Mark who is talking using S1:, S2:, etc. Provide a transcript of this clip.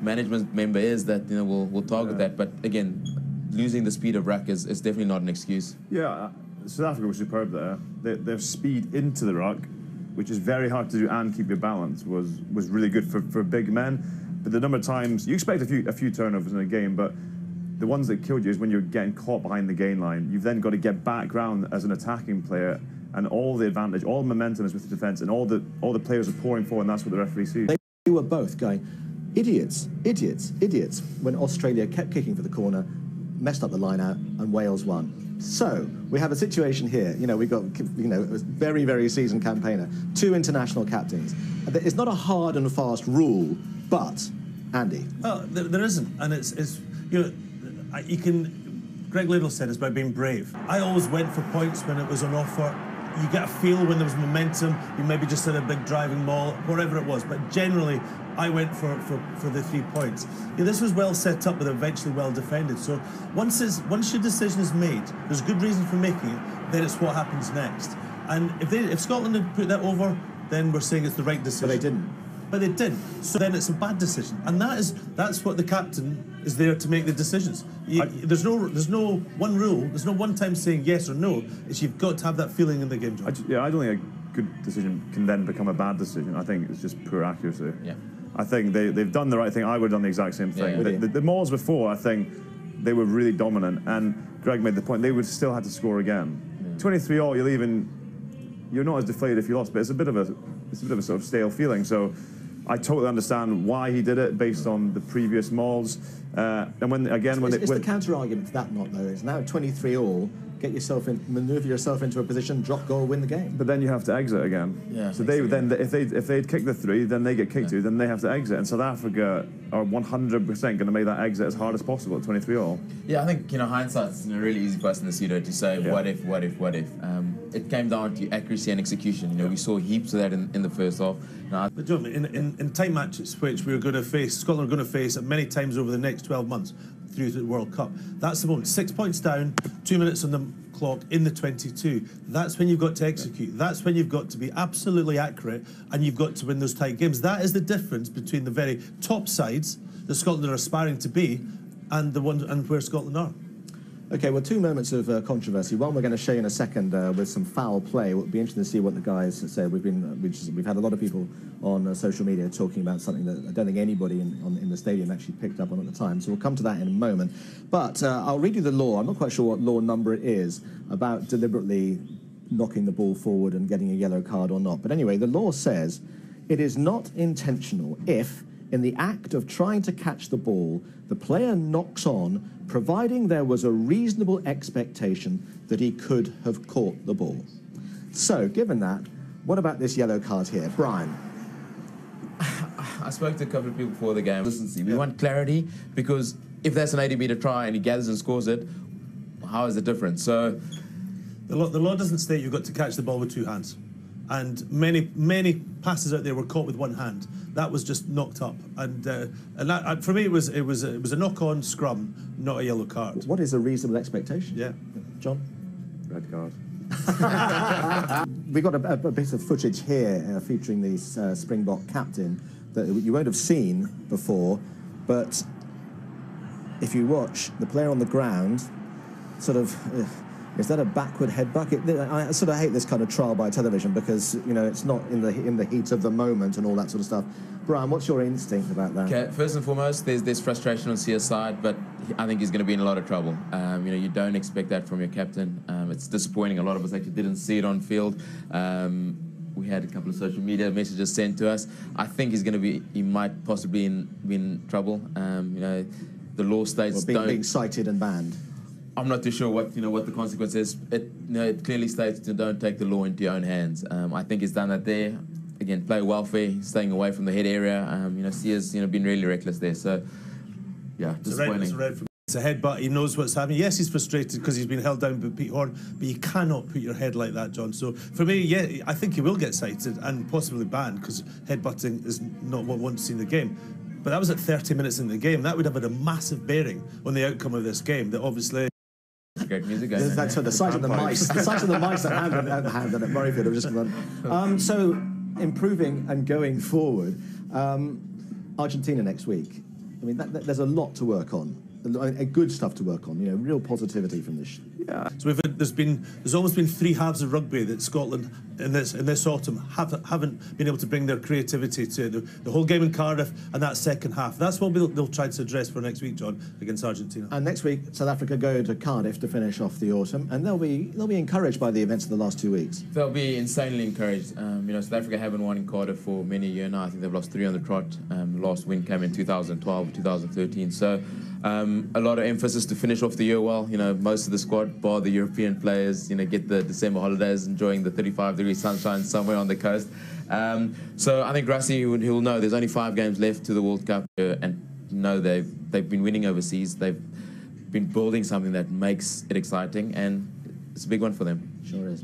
S1: management member is that will target that. But again, losing the speed of ruck is definitely not an excuse.
S2: Yeah, South Africa was superb there. Their speed into the ruck, which is very hard to do and keep your balance, was really good for big men. But the number of times you expect a few turnovers in a game, but the ones that killed you is when you're getting caught behind the gain line. You've then got to get back round as an attacking player, and all the advantage, all the momentum is with the defence, and all the players are pouring forward, and that's what the referee sees.
S3: They were both going, idiots, idiots, idiots, when Australia kept kicking for the corner, messed up the line out, and Wales won. So we have a situation here. We've got a very, very seasoned campaigner, 2 international captains. It's not a hard and fast rule, but Andy.
S4: Well, there isn't, and it's you can. Greg Liddell said it's about being brave. I always went for points when it was on offer. You get a feel when there was momentum. You maybe just had a big driving maul, whatever it was. But generally, I went for the 3 points. This was well set up, but eventually well defended. So once your decision is made, there's a good reason for making it. Then it's what happens next. And if Scotland had put that over, then we're saying it's the right decision.
S3: But they didn't.
S4: But they didn't. So then it's a bad decision, and that's what the captain is there to make the decisions. There's no one rule. There's no one time saying yes or no. It's you've got to have that feeling in the game, John.
S2: I don't think a good decision can then become a bad decision. I think it's just poor accuracy.
S1: Yeah.
S2: I think they've done the right thing. I would have done the exact same thing.
S1: Yeah.
S2: The Mauls before, I think, they were really dominant, and Greg made the point, they would still have to score again. 23-all, you're not as deflated if you lost, but it's a bit of a sort of stale feeling. So I totally understand why he did it based on the previous Mauls. And when
S3: the counter argument to that though is now 23-all. Get yourself in, maneuver yourself into a position, drop goal, win the game.
S2: But then you have to exit again.
S1: Yeah.
S2: So if they'd kick the 3, then they get kicked 2, then they have to exit. And South Africa are 100% going to make that exit as hard as possible at 23-all.
S1: Yeah, I think hindsight's a really easy question in the pseudo to say what if. It came down to accuracy and execution. We saw heaps of that in the first half.
S4: But John, in tight matches, which we're going to face, Scotland are going to face many times over the next 12 months. Through the World Cup. That's the moment. 6 points down, 2 minutes on the clock in the 22. That's when you've got to execute. That's when you've got to be absolutely accurate, and you've got to win those tight games. That is the difference between the very top sides that Scotland are aspiring to be and where Scotland are.
S3: Okay, well, 2 moments of controversy. One we're going to show you in a second with some foul play. It'll be interesting to see what the guys say. We've had a lot of people on social media talking about something that I don't think anybody in the stadium actually picked up on at the time. So we'll come to that in a moment. But I'll read you the law. I'm not quite sure what law number it is about deliberately knocking the ball forward and getting a yellow card or not. But anyway, the law says it is not intentional if, in the act of trying to catch the ball, the player knocks on, providing there was a reasonable expectation that he could have caught the ball. So, given that, what about this yellow card here? Brian?
S1: I spoke to a couple of people before the game. Listen, we want clarity, because if that's an 80-metre try and he gathers and scores it, how is it different? So,
S4: the law doesn't state you've got to catch the ball with 2 hands. And many passes out there were caught with 1 hand. That was just knocked up, and that, for me it was a knock-on scrum, not a yellow card.
S3: What is a reasonable expectation?
S4: Yeah,
S3: John.
S2: Red card.
S3: We've got a bit of footage here featuring the Springbok captain that you won't have seen before, but if you watch the player on the ground, sort of. Is that a backward headbutt? I sort of hate this kind of trial by television because, it's not in the heat of the moment and all that sort of stuff. Brian, what's your instinct about that?
S1: Okay, first and foremost, there's frustration on Sia's side, but I think he's going to be in a lot of trouble. You don't expect that from your captain. It's disappointing. A lot of us actually didn't see it on field. We had a couple of social media messages sent to us. I think he might possibly be in trouble. The law states
S3: being cited and banned.
S1: I'm not too sure what the consequence is. It clearly states to don't take the law into your own hands. I think he's done that there. Again, player welfare, staying away from the head area. Sia's been really reckless there. So yeah, disappointing.
S4: It's a headbutt. He knows what's happening. Yes, he's frustrated because he's been held down by Pete Horn, but you cannot put your head like that, John. So for me, yeah, I think he will get cited and possibly banned because headbutting is not what one to see in the game. But that was at 30 minutes in the game. That would have had a massive bearing on the outcome of this game. That obviously.
S1: Great music.
S3: That's the size of the mice. The size of the mice that handed at Murrayfield have just run. So improving and going forward. Argentina next week. I mean, there's a lot to work on. Good stuff to work on, you know, real positivity from this.
S2: Yeah.
S4: So there's almost been 3 halves of rugby that Scotland in this autumn haven't been able to bring their creativity to the whole game in Cardiff and that second half. That's what they'll try to address for next week, John, against Argentina.
S3: And next week, South Africa go to Cardiff to finish off the autumn, and they'll be encouraged by the events of the last 2 weeks.
S1: They'll be insanely encouraged. You know, South Africa haven't won in Cardiff for many years now. I think they've lost 3 on the trot. The last win came in 2012, 2013. So a lot of emphasis to finish off the year well. You know, most of the squad, bar the European players, you know, get the December holidays, enjoying the 35-degree sunshine somewhere on the coast. So I think Rassie, he'll know there's only 5 games left to the World Cup, and know they've been winning overseas. They've been building something that makes it exciting, and it's a big one for them.
S3: Sure is.